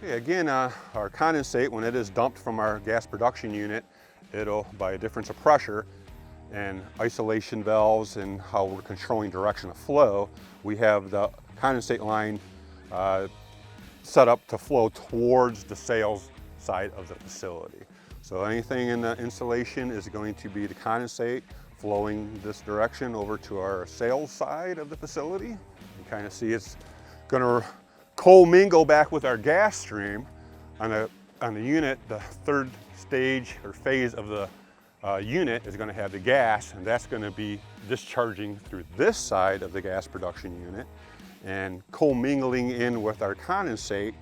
Okay, again, our condensate, when it is dumped from our gas production unit, it'll, by a difference of pressure and isolation valves and how we're controlling direction of flow, we have the condensate line set up to flow towards the sales side of the facility. So anything in the insulation is going to be the condensate flowing this direction over to our sales side of the facility. You kind of see it's going to co-mingle back with our gas stream on the unit. The third stage or phase of the unit is going to have the gas, and that's going to be discharging through this side of the gas production unit and co-mingling in with our condensate,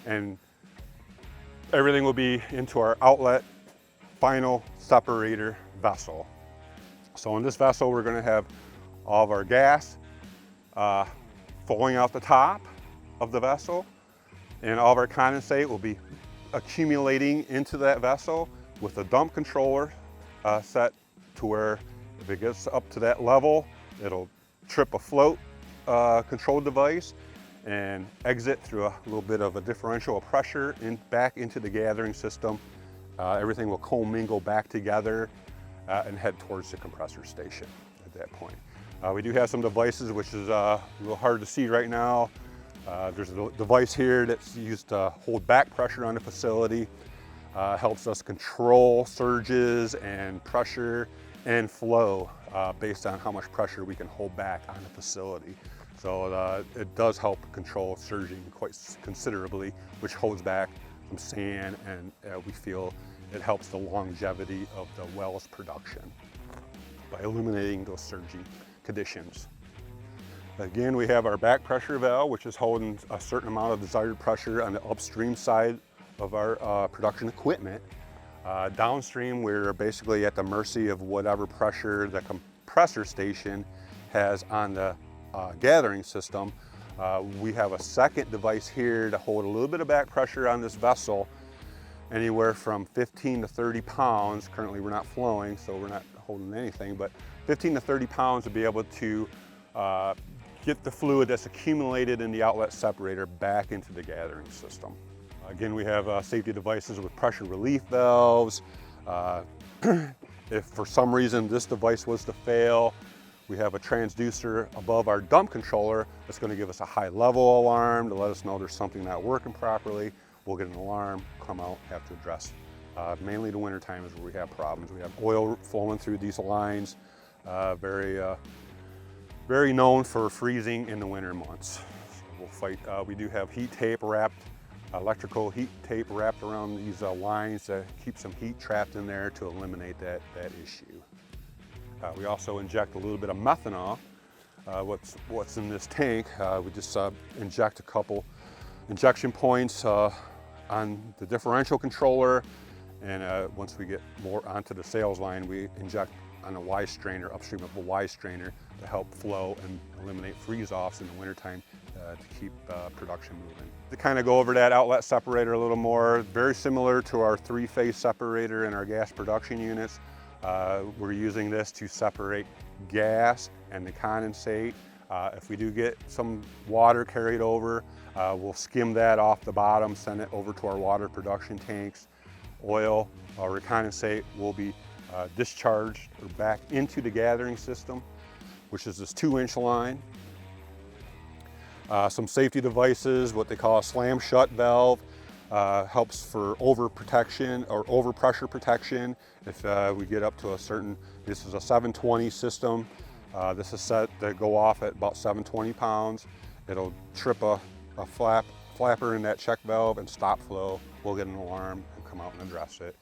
and everything will be into our outlet final separator vessel. So in this vessel, we're going to have all of our gas flowing out the top of the vessel, and all of our condensate will be accumulating into that vessel with a dump controller set to where if it gets up to that level, it'll trip a float control device and exit through a little bit of a differential of pressure back into the gathering system. Everything will commingle back together and head towards the compressor station at that point. We do have some devices, which is a little hard to see right now. There's a device here that's used to hold back pressure on the facility. Helps us control surges and pressure and flow based on how much pressure we can hold back on the facility. So it does help control surging quite considerably, which holds back some sand, and we feel it helps the longevity of the well's production by eliminating those surging conditions. Again, we have our back pressure valve, which is holding a certain amount of desired pressure on the upstream side of our production equipment. Downstream, we're basically at the mercy of whatever pressure the compressor station has on the gathering system. We have a second device here to hold a little bit of back pressure on this vessel, anywhere from 15 to 30 pounds. Currently we're not flowing, so we're not holding anything, but 15 to 30 pounds to be able to get the fluid that's accumulated in the outlet separator back into the gathering system. Again, we have safety devices with pressure relief valves. If for some reason this device was to fail, we have a transducer above our dump controller that's going to give us a high level alarm to let us know there's something not working properly. We'll get an alarm, come out, have to address. Mainly the winter time is where we have problems. We have oil flowing through these lines, very known for freezing in the winter months. So we'll fight. We do have heat tape wrapped, electrical heat tape wrapped around these lines to keep some heat trapped in there to eliminate that issue. We also inject a little bit of methanol. What's in this tank, we just inject a couple injection points on the differential controller, and once we get more onto the sales line, we inject on a Y strainer, upstream of a Y strainer, to help flow and eliminate freeze-offs in the wintertime to keep production moving. To kind of go over that outlet separator a little more, very similar to our three-phase separator in our gas production units. We're using this to separate gas and the condensate. If we do get some water carried over, we'll skim that off the bottom, send it over to our water production tanks. Oil or condensate will be discharged or back into the gathering system, which is this 2-inch line. Some safety devices, what they call a slam shut valve, helps for overprotection or overpressure protection. If we get up to a certain, this is a 720 system. This is set to go off at about 720 pounds. It'll trip a flapper in that check valve and stop flow. We'll get an alarm and come out and address it.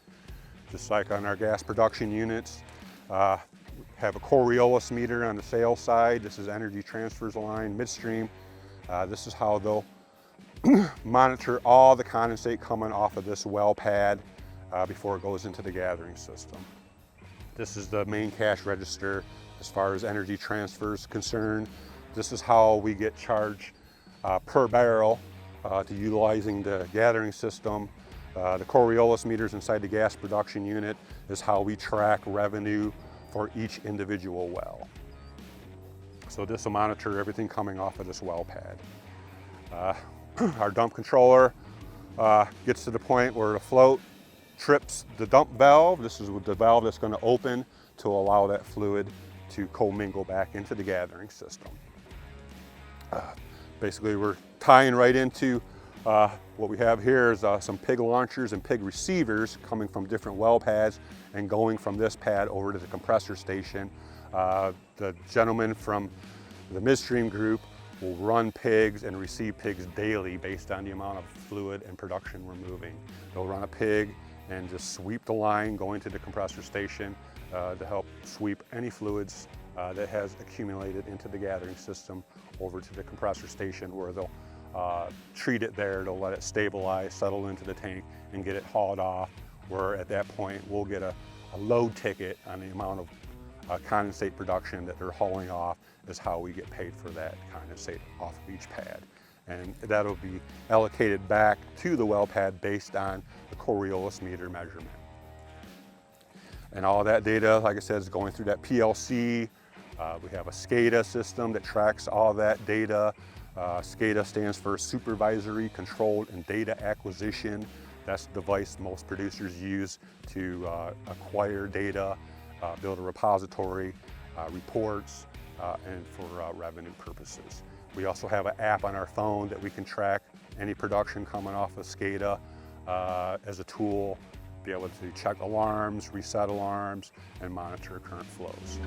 Just like on our gas production units, have a Coriolis meter on the sales side. This is Energy Transfer's line midstream. This is how they'll monitor all the condensate coming off of this well pad before it goes into the gathering system. This is the main cash register as far as Energy Transfer is concerned. This is how we get charged per barrel to utilizing the gathering system. The Coriolis meters inside the gas production unit is how we track revenue for each individual well. So this will monitor everything coming off of this well pad. Our dump controller gets to the point where the float trips the dump valve. This is the valve that's going to open to allow that fluid to commingle back into the gathering system. Basically, we're tying right into what we have here is some pig launchers and pig receivers coming from different well pads and going from this pad over to the compressor station. The gentleman from the midstream group will run pigs and receive pigs daily based on the amount of fluid and production we're moving. They'll run a pig and just sweep the line going to the compressor station to help sweep any fluids that has accumulated into the gathering system over to the compressor station, where they'll treat it there. They'll let it stabilize, settle into the tank, and get it hauled off, where at that point we'll get a load ticket on the amount of condensate production that they're hauling off, is how we get paid for that condensate off of each pad. And that'll be allocated back to the well pad based on the Coriolis meter measurement. And all that data, like I said, is going through that PLC. We have a SCADA system that tracks all that data. SCADA stands for Supervisory, Controlled, and Data Acquisition. That's the device most producers use to acquire data, build a repository, reports, and for revenue purposes. We also have an app on our phone that we can track any production coming off of SCADA as a tool, be able to check alarms, reset alarms, and monitor current flows.